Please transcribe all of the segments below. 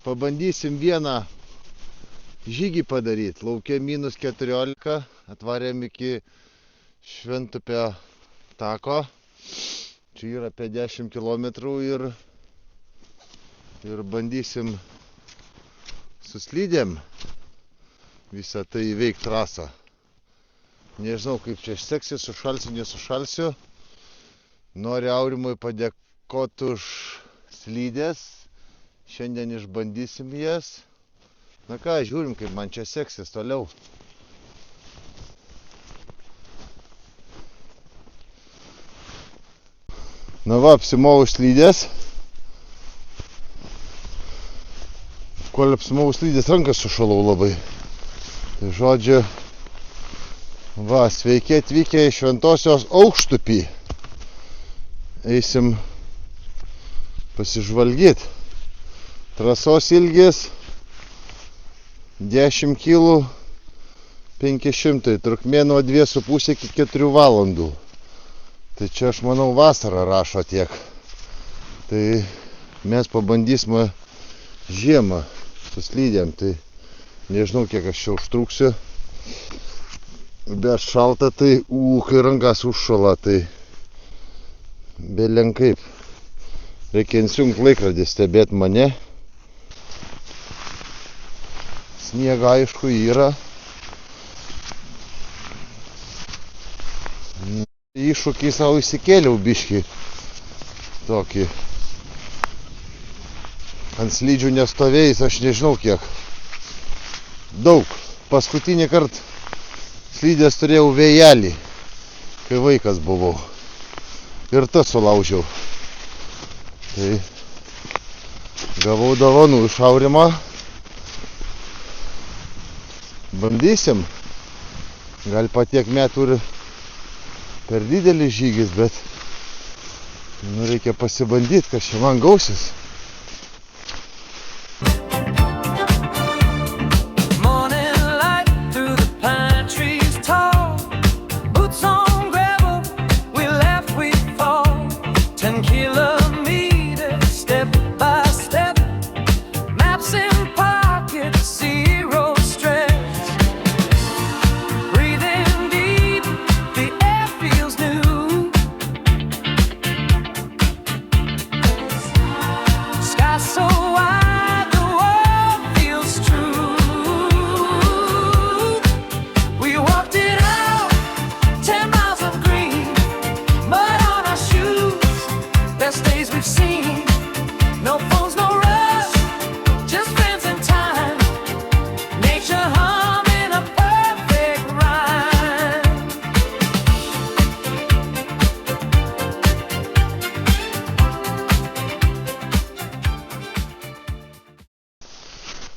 Pabandysim vieną žygį padaryti. Lauke -14, atvarėm iki Šventupio tako. Čia yra apie 10 km ir bandysim su slidėm visą tai įveikti trasą. Nežinau, kaip čia seksis, sušalsiu, nesušalsiu. Noriu Aurimui padėkoti už slidės. Šiandien išbandysim jas. Na ką, žiūrim, kaip man čia seksis toliau. Na va, apsimovau slidės. Kol apsimovau slidės, rankas sušalau labai. Tai žodžiu, va, sveiki atvykę į Šventosios Aukštupį. Eisim pasižvalgyti. Trasos ilgis 10 km 500, trukmė nuo 2,5 iki 4 valandų. Tai čia, aš manau, vasarą rašo tiek. Tai mes pabandysime žiemą su slidėm. Tai nežinau, kiek aš čia užtruksiu. Bet šalta, tai kai rankas užšala, tai belenkaip. Reikia įsijungti laikrodį, stebėti mane. Sniega, aišku, yra. Iššūkį savo įsikėliau biškį. Tokį. Ant slidžių nestovėjęs, aš nežinau kiek. Daug. Paskutinį kartą slidės turėjau vėjelį, kai vaikas buvau. Ir tas sulaužiau. Tai gavau dovanų iš Aurimo. Bandysim. Gal patiek metų ir per didelis žygis, bet reikia pasibandyti, kas čia man gausis.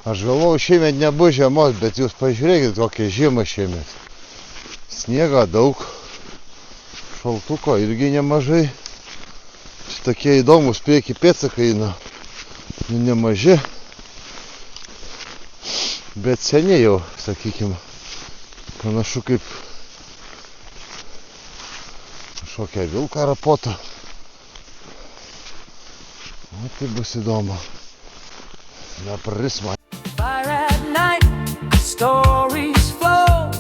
Aš galvoju, šiemet nebus žiemos, bet jūs pažiūrėkit, kokia žiema šiemet. Sniega daug, šaltuko irgi nemažai. Čia tokie įdomus prieki pėdsakai, nemaži. Bet seniai jau, sakykime, panašu kaip kažkokia vilka rapota. O tai bus įdomu. Nepraris man. Fire at night, stories flow,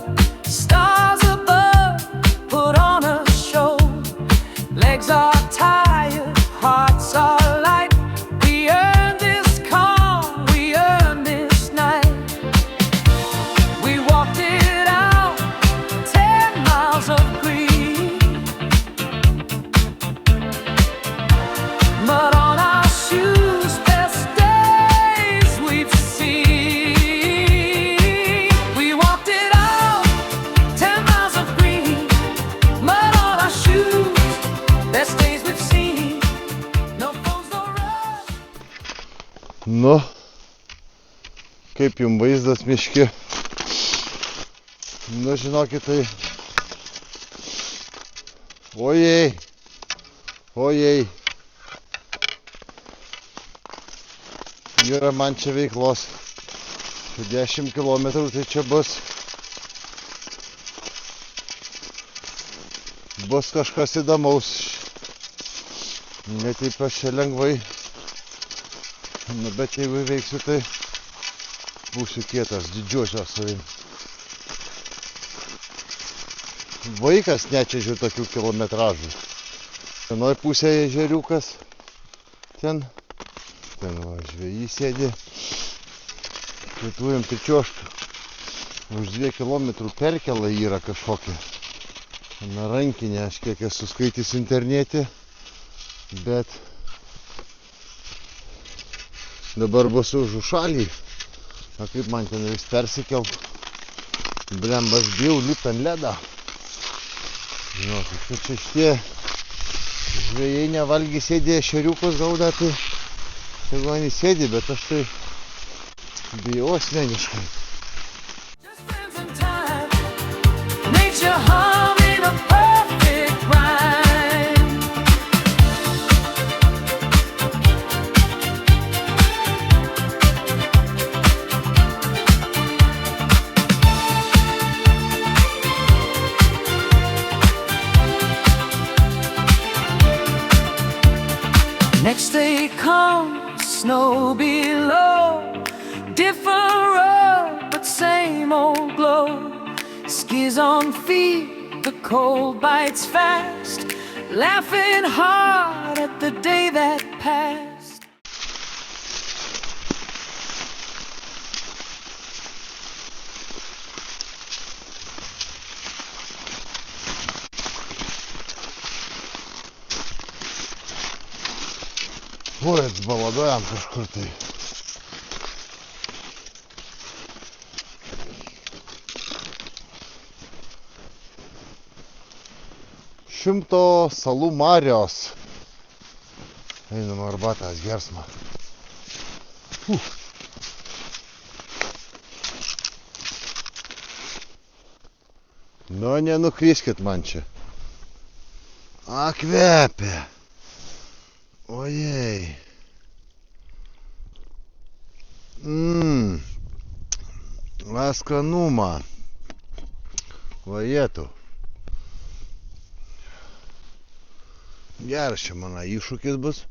stars above, put on a show. Legs are tired, hearts are light. We earned this calm, we earned this night. We walked it out, 10 miles of green. Mud on our shoes, best days we've seen. Nu, kaip jums vaizdas miške. Nu, žinokit, tai... Ojei. Ojei. Yra man čia veiklos. 10 km tai čia bus. Bus kažkas įdomaus. Ne taip aš čia lengvai Nu, bet jeigu įveiksiu, tai būsiu kietas, didžiosios savim. Vaikas nečiažiu tokių kilometražų. Vienoj pusėje ežeriukas, ten va, žvejys sėdi. Tai turim pričiuošt. Už 2 kilometrų perkela yra kažkokia. Na, rankinė, aš kiek esu skaitęs internete, bet dabar bus už užšalį. O kaip man ten reiks persikelt? Blembas bijau lipt ant ledą. Žinokit, kad čia šitie žvejai nevalgy sėdė, ešeriukus gauda, tai jeigu man įsėdė, bet aš tai bijau asmeniškai. Just friends in time, nature humming a perfect rhyme. Next day comes snow below, different road but same old glow. Skis on feet, the cold bites fast, laughing hard at the day that passed. Oi, atsbaladojam kažkur tai. Šimto salų marios. Einam arbatas gersmą. Nu, nenukriskit man čia. A, kvepia. Ojej. Skanumą. Vajetų. Geras čia mano iššūkis bus.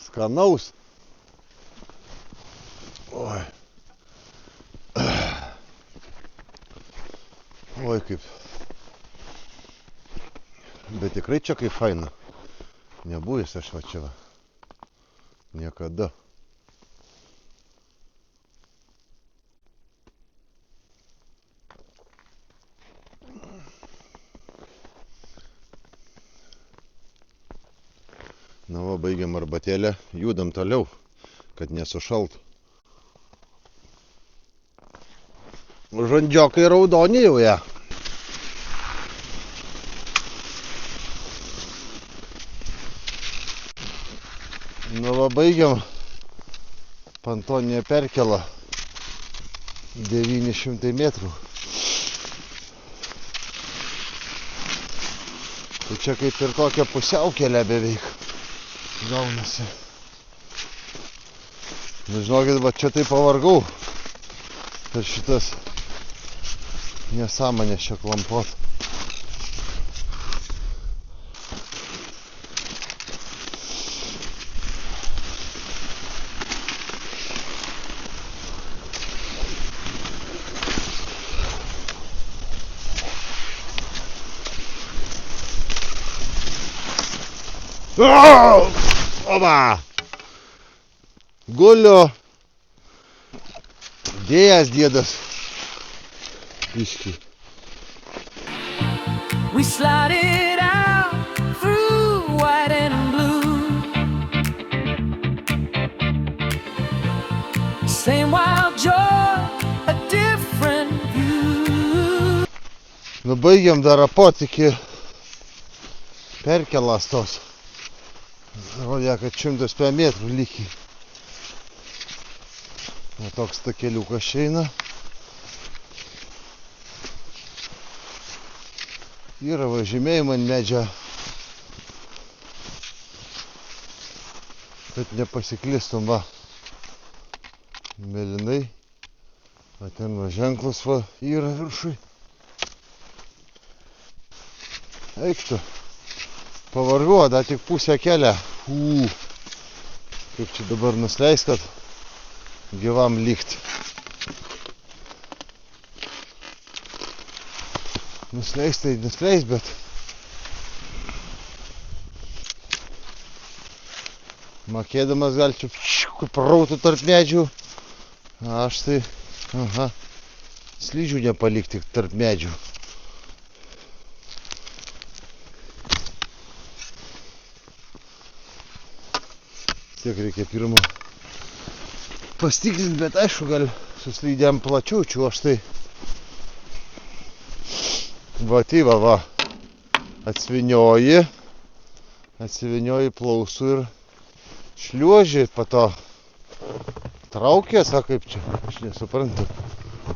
Skanaus. Oi. Oi kaip. Bet tikrai čia kaip faina. Nebuvęs aš va čia va. Niekada. Na va, baigiam arbatėlę, judam toliau, kad nesušaltų. Žandžiokai raudoni jau ją. Nu va, baigiam pontoninę perkelą 900 metrų. Tai čia kaip ir tokia pusiaukelė beveik gaunasi. Nu, žinokit, va čia taip pavargau per šitas nesąmonės čia klampot. Oba! Guliu. Dėjas dėdas. Iški. We slided out through white and blue. Same wild joy, a different view. Nu, baigiam dar apot iki perkelas tos. Rodė, kad 100 metrų lygiai. O toks takeliukas čia eina. Yra važymėjimai ant medžio. Kad nepasiklistum, va. Mėlynai. O ten va ženklas va yra viršui. Eikštu. Pavargau, dar tik pusę kelią. Kaip čia dabar nusileis, kad gyvam likt. Nusileis tai nusileis, bet makėdamas gal čia prautų tarp medžių. Aš tai slidžių nepalikti tarp medžių. Tiek reikia pirmo pastikrinti, bet aišku, gal su slidėm plačiau čiuoš tai. Va, atsvinioji plausų ir šliuoži, po to traukės, kaip čia, aš nesuprantu,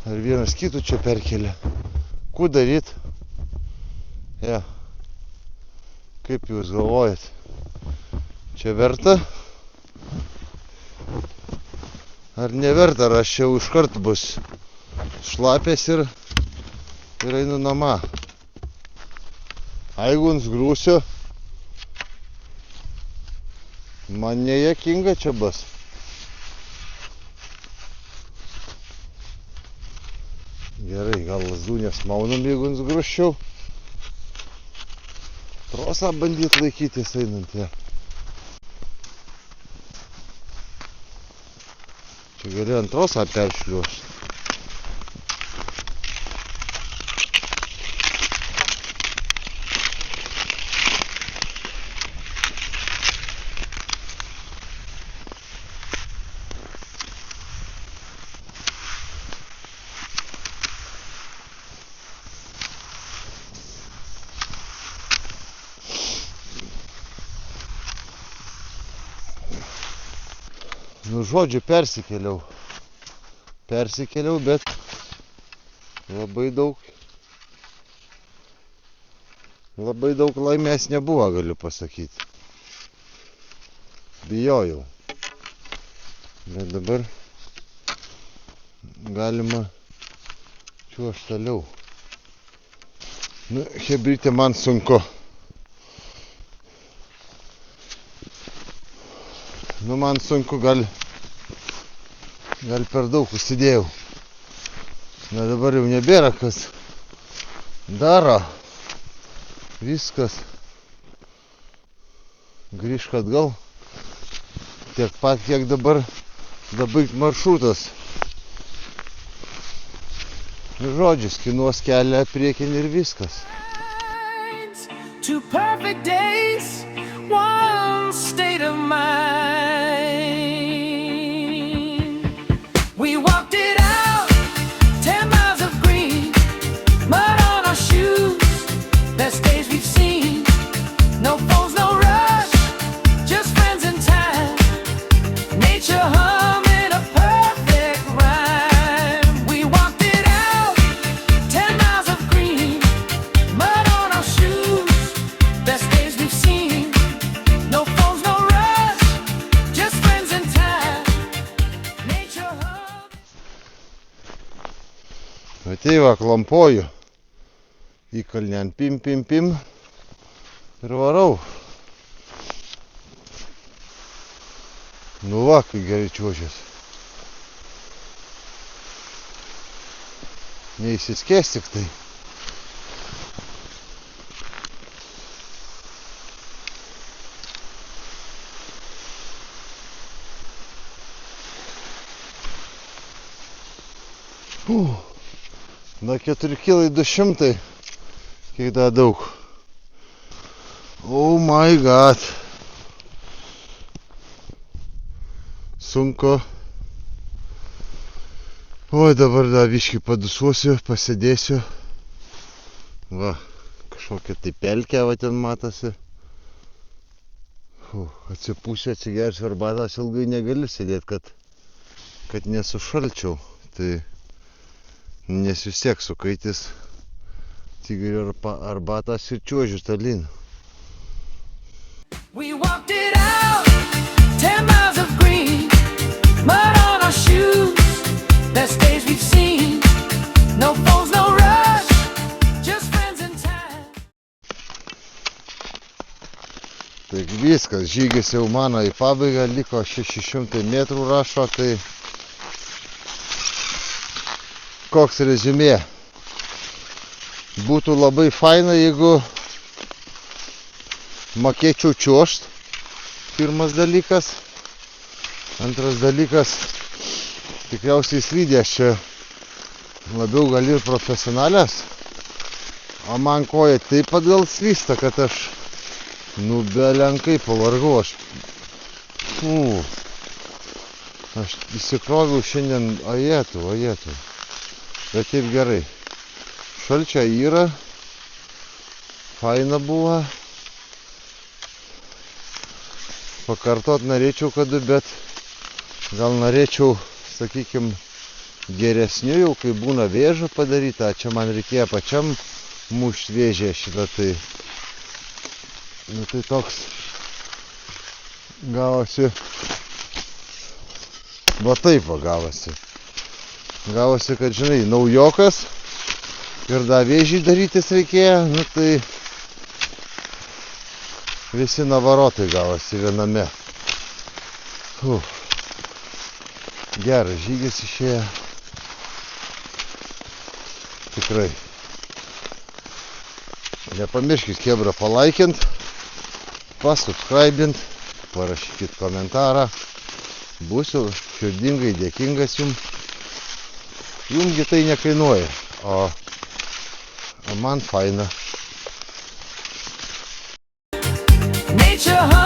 ar vienas kitų čia perkelia. Ku daryt? Ja. Kaip jūs galvojat? Čia verta? Ar neverta, ar aš jau iškart bus šlapės ir einu namą. Jeigu nusgrūsiu, man nejuokinga čia bus. Gerai, gal lazdų nesmaunam, jeigu nusgrūščiau. Trosą bandyt laikytis einant ją. Čia gali ant trosą peršliuošti. Nu, žodžiu, persikėliau, bet labai daug laimės nebuvo, galiu pasakyti. Bijojau. Bet dabar galima čiuožt toliau. Nu, chebrytė man sunku. Nu, man sunku, gal per daug užsidėjau. Na, dabar jau nebėra kas daro. Viskas. Grįžk atgal. Tiek pat, kiek dabar dabaigt maršrutas. Žodžiu, skinuos kelią priekin ir viskas. Two perfect days, one state of mind. We walked it out, 10 miles of green, mud on our shoes, best days we've seen. No phones, no rush, just friends in time. Nature humming a perfect rhyme. We walked it out, 10 miles of green, mud on our shoes, best days we've seen. No phones, no rush, just friends in time. Nature humming. Ateiva, klampoju į kalnę, pim ir varau. Nu va, kai gerai čiuožės. Neįsiskės tik tai. Na 4 kilai 200, kiek da daug. Oh my god. Sunku. Oi, dabar da biškį padusuosiu, pasėdėsiu. Va, kažkokia tai pelkė va ten matosi. Atsipūsiu, atsigersiu arbatos, ilgai negaliu sėdėti, kad nesušalčiau. Tai nes vis tiek sukaitis, atsigeriu arbatos ir čiuožiu tolyn. We walked it out, 10 miles of green, mud on our shoes, best days we've seen. viskas, žygis jau mano į pabaigą, liko 600 metrų rašo, tai koks reziumė. Būtų labai faina, jeigu mokėčiau čiuožt, pirmas dalykas. Antras dalykas, tikriausiai slidės čia labiau gali ir profesionalias, o man koja taip pat gal slysta, kad aš belenkai pavargau. Aš įsikroviau šiandien, ajetų, bet taip gerai. Šalčia yra, faina buvo. Pakartot norėčiau kada, bet gal norėčiau, sakykim, geresnių jau, kai būna vėžą padaryta. Čia man reikėjo pačiam mušt vėžę šitą, tai tai toks gavosi, va taip va gavosi. Gavosi, kad žinai, naujokas ir dar vėžį darytis reikėjo, tai visi navarotai gavosi viename. Geras žygis išėjo. Tikrai. Nepamirškit kebrą palaikint, pasubscribint, parašykit komentarą. Būsiu širdingai dėkingas jums. Jumgi tai nekainuoja, o man faina. Nature